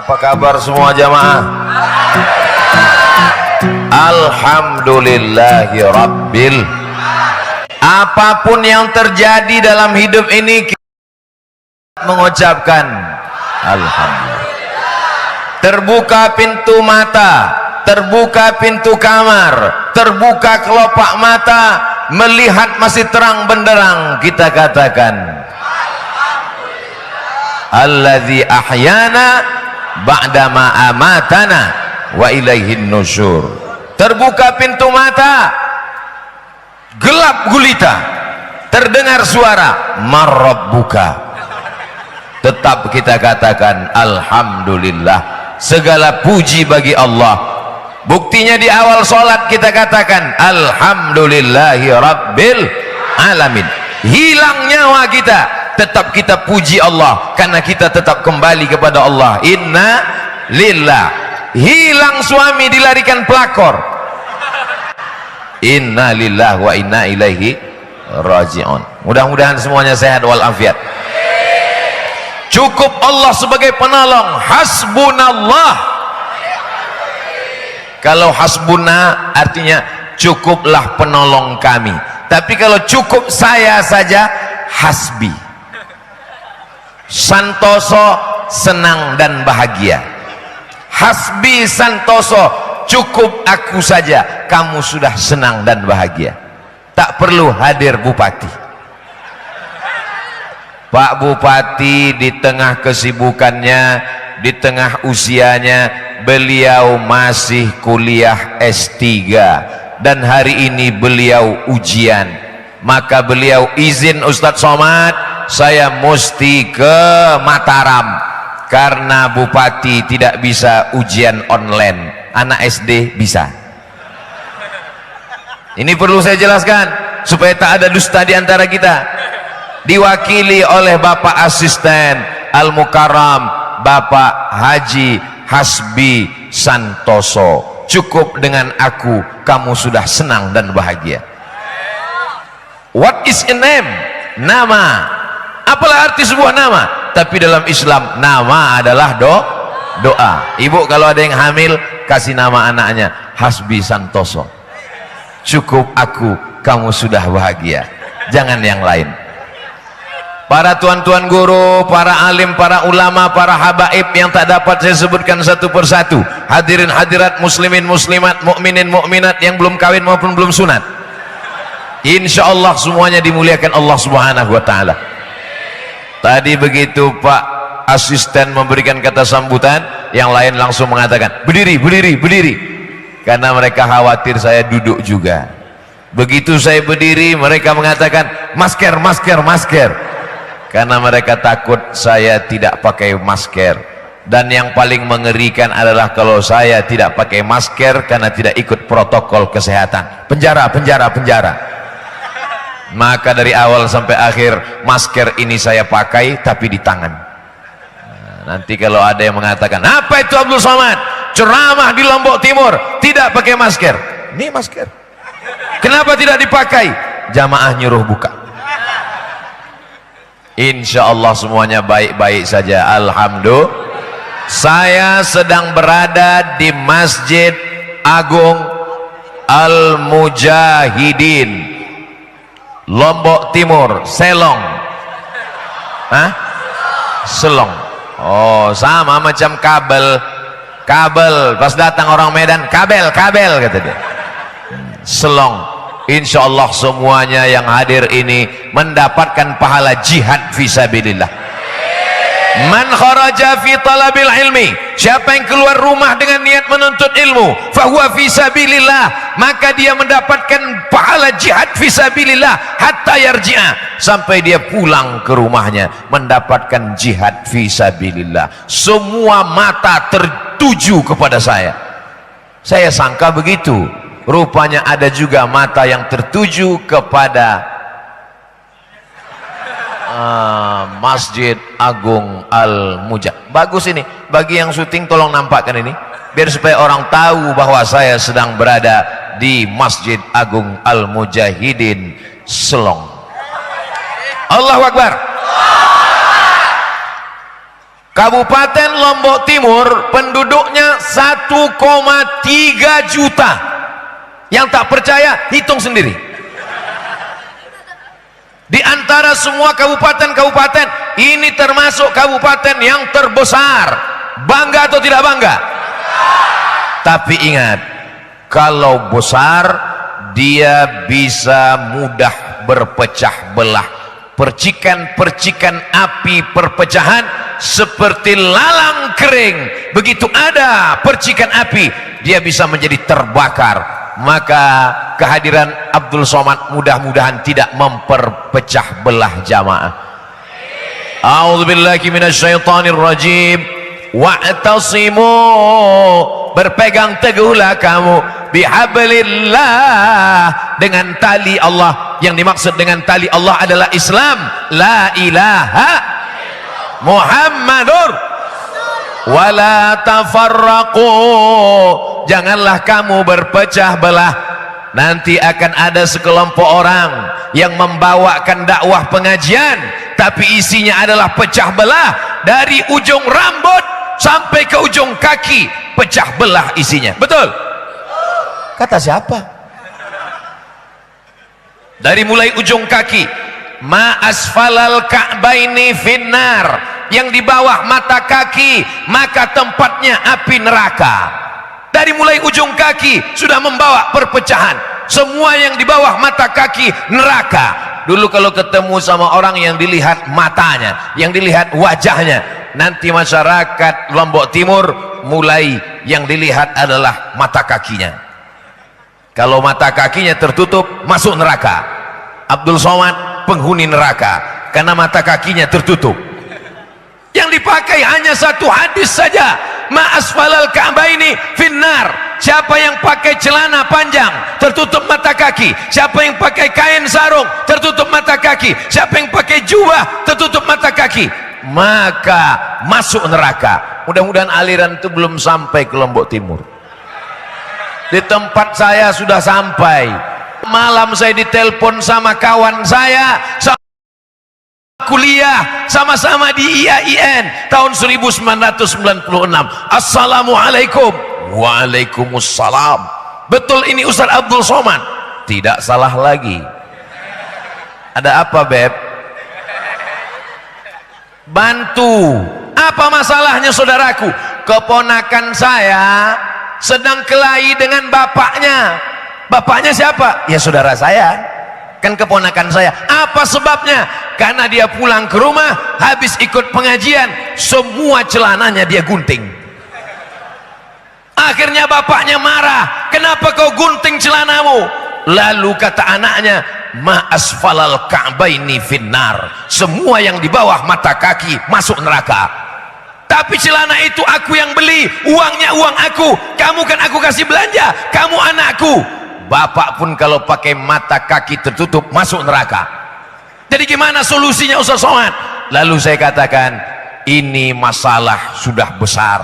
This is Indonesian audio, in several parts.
Apa kabar semua jamaah? Alhamdulillahi Rabbil. Apapun yang terjadi dalam hidup ini, kita mengucapkan Alhamdulillah. Terbuka pintu mata, terbuka pintu kamar, terbuka kelopak mata, melihat masih terang benderang, kita katakan Alladzi ahyana ba'dama amatana wa ilaihin nusyur. Terbuka pintu mata, gelap gulita, terdengar suara marrabbuka, tetap kita katakan alhamdulillah. Segala puji bagi Allah. Buktinya di awal sholat kita katakan alhamdulillahi rabbil alamin. Hilang nyawa kita, tetap kita puji Allah karena kita tetap kembali kepada Allah. Inna lillah. Hilang suami, dilarikan pelakor, inna lillah wa inna ilaihi raji'un. Mudah-mudahan semuanya sehat walafiat. Cukup Allah sebagai penolong. Hasbunallah. Kalau hasbuna artinya cukuplah penolong kami. Tapi kalau cukup saya saja, hasbi. Santoso, senang dan bahagia. Hasbi santoso, cukup aku saja, kamu sudah senang dan bahagia. Tak perlu hadir bupati. Pak Bupati di tengah kesibukannya, di tengah usianya, beliau masih kuliah S3 dan hari ini beliau ujian. Maka beliau izin, Ustadz Somad, saya mesti ke Mataram karena Bupati tidak bisa ujian online, anak SD bisa. Ini perlu saya jelaskan supaya tak ada dusta di antara kita. Diwakili oleh Bapak Asisten Al-Mukarram Bapak Haji Hasbi Santoso. Cukup dengan aku, kamu sudah senang dan bahagia. What is a name? Nama. Apalah arti sebuah nama? Tapi dalam Islam nama adalah doa. Ibu kalau ada yang hamil, kasih nama anaknya Hasbi Santoso. Cukup aku, kamu sudah bahagia. Jangan yang lain. Para tuan-tuan guru, para alim, para ulama, para habaib yang tak dapat saya sebutkan satu persatu, hadirin hadirat, muslimin muslimat, mukminin mukminat yang belum kawin maupun belum sunat, insya Allah semuanya dimuliakan Allah subhanahu wa ta'ala. Tadi begitu Pak Asisten memberikan kata sambutan, yang lain langsung mengatakan berdiri, berdiri, berdiri, karena mereka khawatir saya duduk juga. Begitu saya berdiri, mereka mengatakan masker, masker, masker, karena mereka takut saya tidak pakai masker. Dan yang paling mengerikan adalah kalau saya tidak pakai masker karena tidak ikut protokol kesehatan, penjara, penjara, penjara. Maka dari awal sampai akhir masker ini saya pakai tapi di tangan. Nanti kalau ada yang mengatakan apa itu Abdul Somad ceramah di Lombok Timur tidak pakai masker, ini masker, kenapa tidak dipakai? Jamaah nyuruh buka. Insya Allah semuanya baik-baik saja. Alhamdulillah. Saya sedang berada di Masjid Agung Al-Mujahidin, Lombok Timur, Selong. Hah? Selong. Oh, sama macam kabel. Kabel. Pas datang orang Medan, kabel, kabel kata dia. Selong. Insya Allah semuanya yang hadir ini mendapatkan pahala jihad fisabilillah. Man kharaja fi talabil ilmi, siapa yang keluar rumah dengan niat menuntut ilmu, fahuwa fisabilillah, maka dia mendapatkan pahala jihad fisabilillah hatta yarji'a, sampai dia pulang ke rumahnya mendapatkan jihad fisabilillah. Semua mata tertuju kepada saya. Saya sangka begitu. Rupanya ada juga mata yang tertuju kepada Masjid Agung Al-Mujahidin. Bagus ini, bagi yang syuting tolong nampakkan ini biar supaya orang tahu bahwa saya sedang berada di Masjid Agung Al-Mujahidin Selong. Allahu Akbar. Kabupaten Lombok Timur penduduknya 1,3 juta. Yang tak percaya hitung sendiri. Di antara semua kabupaten-kabupaten ini termasuk kabupaten yang terbesar. Bangga atau tidak bangga? Tapi ingat, kalau besar dia bisa mudah berpecah belah. Percikan-percikan api perpecahan seperti lalang kering. Begitu ada percikan api, dia bisa menjadi terbakar. Maka kehadiran Abdul Somad mudah-mudahan tidak memperpecah belah jamaah. A'udzubillahi minasyaitonir rajim. Wa'tasimu, berpegang teguhlah kamu bihablillah, dengan tali Allah. Yang dimaksud dengan tali Allah adalah Islam. La ilaha Muhammadur wala tafarraqu, janganlah kamu berpecah belah. Nanti akan ada sekelompok orang yang membawakan dakwah pengajian, tapi isinya adalah pecah belah. Dari ujung rambut sampai ke ujung kaki pecah belah isinya. Betul? Kata siapa? Dari mulai ujung kaki, ma asfalal ka'baini finnar, yang di bawah mata kaki maka tempatnya api neraka. Dari mulai ujung kaki sudah membawa perpecahan. Semua yang di bawah mata kaki neraka. Dulu kalau ketemu sama orang yang dilihat matanya, yang dilihat wajahnya, nanti masyarakat Lombok Timur mulai yang dilihat adalah mata kakinya. Kalau mata kakinya tertutup, masuk neraka. Abdul Somad penghuni neraka karena mata kakinya tertutup. Yang dipakai hanya satu hadis saja, ma asfalal ka'baini finnar. Siapa yang pakai celana panjang tertutup mata kaki, siapa yang pakai kain sarung tertutup mata kaki, siapa yang pakai jubah tertutup mata kaki, maka masuk neraka. Mudah-mudahan aliran itu belum sampai ke Lombok Timur. Di tempat saya sudah sampai. Malam saya ditelepon sama kawan saya, kuliah sama-sama di IAIN tahun 1996. Assalamualaikum. Waalaikumsalam. Betul ini Ustaz Abdul Somad? Tidak salah lagi. Ada apa, Beb? Bantu. Apa masalahnya, saudaraku? Keponakan saya sedang kelahi dengan bapaknya. Bapaknya siapa? Ya saudara saya, kan keponakan saya. Apa sebabnya? Karena dia pulang ke rumah habis ikut pengajian, semua celananya dia gunting. Akhirnya bapaknya marah, kenapa kau gunting celanamu? Lalu kata anaknya, ma asfalal ka'baini finnar, semua yang di bawah mata kaki masuk neraka. Tapi celana itu aku yang beli, uangnya uang aku, kamu kan aku kasih belanja, kamu anakku. Bapak pun kalau pakai mata kaki tertutup masuk neraka. Jadi gimana solusinya Ustaz Somad? Lalu saya katakan, ini masalah sudah besar.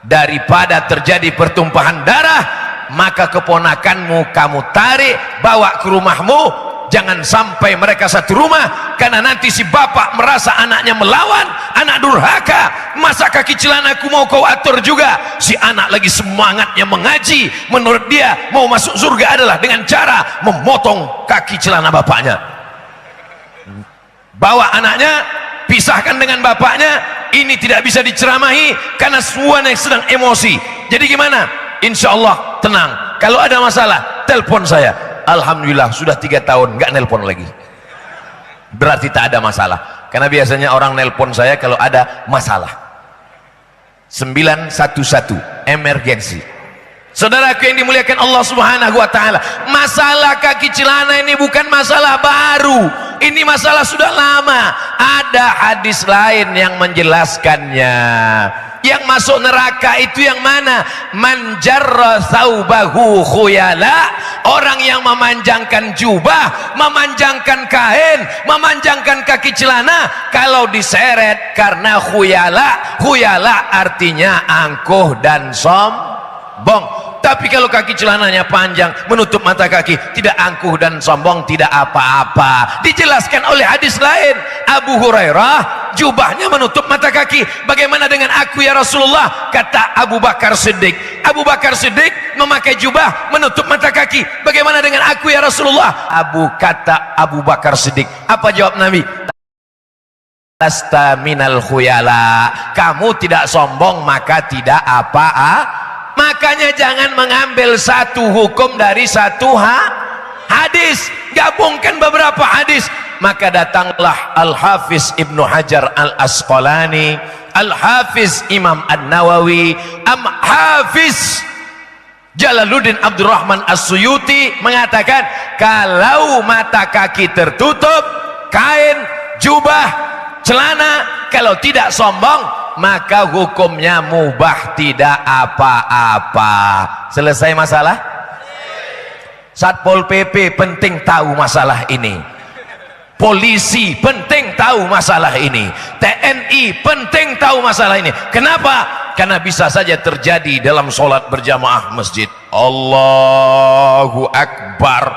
Daripada terjadi pertumpahan darah, maka keponakanmu kamu tarik, bawa ke rumahmu. Jangan sampai mereka satu rumah, karena nanti si bapak merasa anaknya melawan, anak durhaka. Masa kaki celanaku mau kau atur juga? Si anak lagi semangatnya mengaji, menurut dia mau masuk surga adalah dengan cara memotong kaki celana bapaknya. Bawa anaknya, pisahkan dengan bapaknya. Ini tidak bisa diceramahi karena semuanya sedang emosi. Jadi gimana? Insya Allah tenang. Kalau ada masalah, telepon saya. Alhamdulillah sudah 3 tahun nggak nelpon lagi. Berarti tak ada masalah. Karena biasanya orang nelpon saya kalau ada masalah. 911 emergency. Saudaraku yang dimuliakan Allah Subhanahu wa taala, masalah kaki celana ini bukan masalah baru. Ini masalah sudah lama. Ada hadis lain yang menjelaskannya. Yang masuk neraka itu yang mana? Man jarra thawbahu khuyala, orang yang memanjangkan jubah, memanjangkan kain, memanjangkan kaki celana kalau diseret karena khuyala. Khuyala artinya angkuh dan sombong. Tapi kalau kaki celananya panjang menutup mata kaki, tidak angkuh dan sombong, tidak apa-apa. Dijelaskan oleh hadis lain, Abu Hurairah jubahnya menutup mata kaki. Bagaimana dengan aku ya Rasulullah? Kata Abu Bakar Siddiq. Abu Bakar Siddiq memakai jubah menutup mata kaki. Bagaimana dengan aku ya Rasulullah? Kata Abu Bakar Siddiq. Apa jawab Nabi? Lasta minal khuyala. Kamu tidak sombong maka tidak apa-apa. Makanya jangan mengambil satu hukum dari satu hadis, gabungkan beberapa hadis. Maka datanglah Al-Hafiz Ibnu Hajar Al-Asqalani, Al-Hafiz Imam An-Nawawi, Hafiz Jalaluddin Abdurrahman As-Suyuti mengatakan, kalau mata kaki tertutup, kain, jubah, celana, kalau tidak sombong, maka hukumnya mubah, tidak apa-apa. Selesai masalah? Satpol PP penting tahu masalah ini, polisi penting tahu masalah ini, TNI penting tahu masalah ini. Kenapa? Karena bisa saja terjadi dalam sholat berjamaah masjid. Allahu Akbar.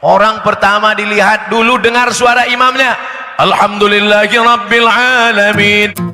Orang pertama dilihat dulu, dengar suara imamnya, Alhamdulillahi Rabbil Alamin.